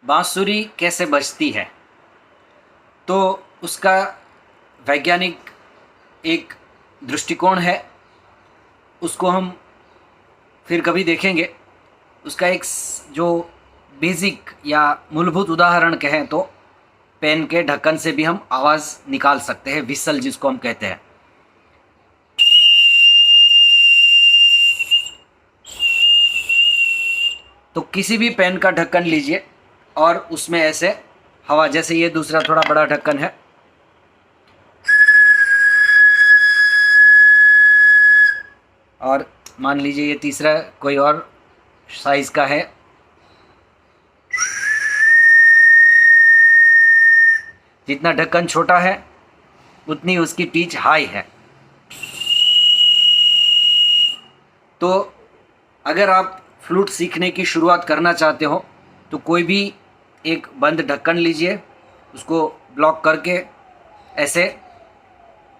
बांसुरी कैसे बजती है, तो उसका वैज्ञानिक एक दृष्टिकोण है, उसको हम फिर कभी देखेंगे। उसका एक जो बेसिक या मूलभूत उदाहरण कहें तो पेन के ढक्कन से भी हम आवाज़ निकाल सकते हैं, विसल जिसको हम कहते हैं। तो किसी भी पेन का ढक्कन लीजिए और उसमें ऐसे हवा, जैसे ये दूसरा थोड़ा बड़ा ढक्कन है, और मान लीजिए ये तीसरा कोई और साइज का है, जितना ढक्कन छोटा है उतनी उसकी पिच हाई है। तो अगर आप फ्लूट सीखने की शुरुआत करना चाहते हो तो कोई भी एक बंद ढक्कन लीजिए, उसको ब्लॉक करके ऐसे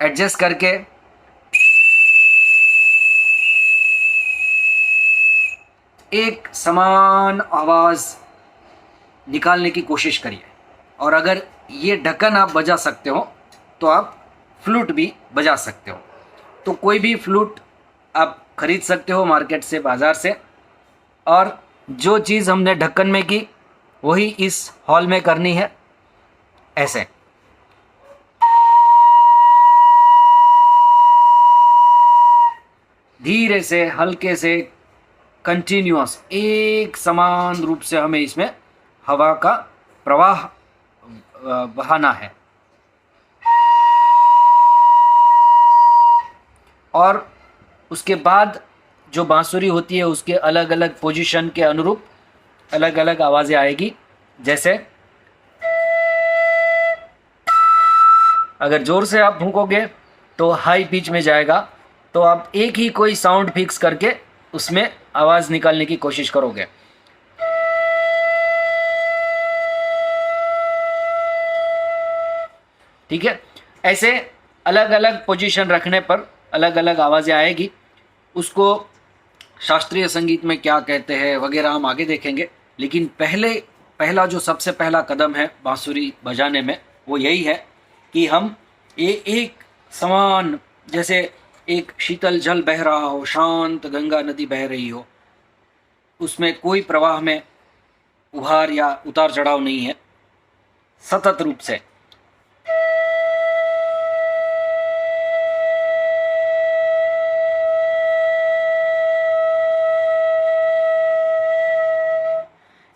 एडजस्ट करके एक समान आवाज़ निकालने की कोशिश करिए। और अगर ये ढक्कन आप बजा सकते हो तो आप फ्लूट भी बजा सकते हो। तो कोई भी फ्लूट आप खरीद सकते हो मार्केट से, बाज़ार से, और जो चीज़ हमने ढक्कन में की वही इस हॉल में करनी है। ऐसे धीरे से, हल्के से, कंटिन्यूअस, एक समान रूप से हमें इसमें हवा का प्रवाह बहाना है। और उसके बाद जो बांसुरी होती है उसके अलग अलग पोजीशन के अनुरूप अलग अलग आवाज़ें आएगी। जैसे अगर ज़ोर से आप भूकोगे तो हाई पिच में जाएगा, तो आप एक ही कोई साउंड फिक्स करके उसमें आवाज़ निकालने की कोशिश करोगे। ठीक है, ऐसे अलग अलग पोजीशन रखने पर अलग अलग आवाज़ें आएगी। उसको शास्त्रीय संगीत में क्या कहते हैं वगैरह हम आगे देखेंगे, लेकिन पहला जो सबसे पहला कदम है बांसुरी बजाने में वो यही है कि हम एक समान, जैसे एक शीतल जल बह रहा हो, शांत गंगा नदी बह रही हो, उसमें कोई प्रवाह में उभार या उतार चढ़ाव नहीं है, सतत रूप से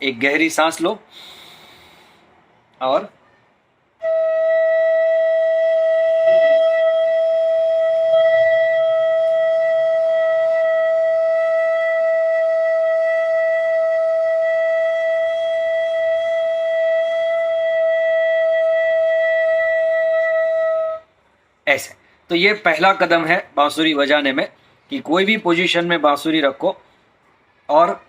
एक गहरी सांस लो और ऐसे। तो ये पहला कदम है बांसुरी बजाने में कि कोई भी पोजीशन में बांसुरी रखो और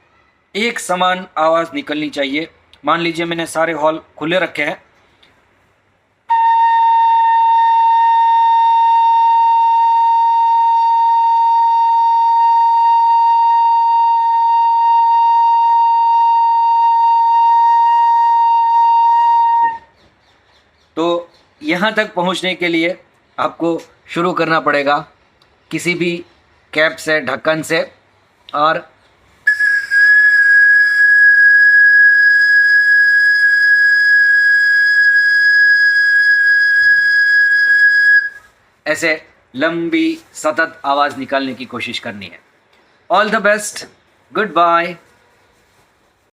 एक समान आवाज़ निकलनी चाहिए। मान लीजिए मैंने सारे हॉल खुले रखे हैं, तो यहाँ तक पहुँचने के लिए आपको शुरू करना पड़ेगा किसी भी कैप से, ढक्कन से, और ऐसे लंबी सतत आवाज़ निकालने की कोशिश करनी है। All the best, good bye.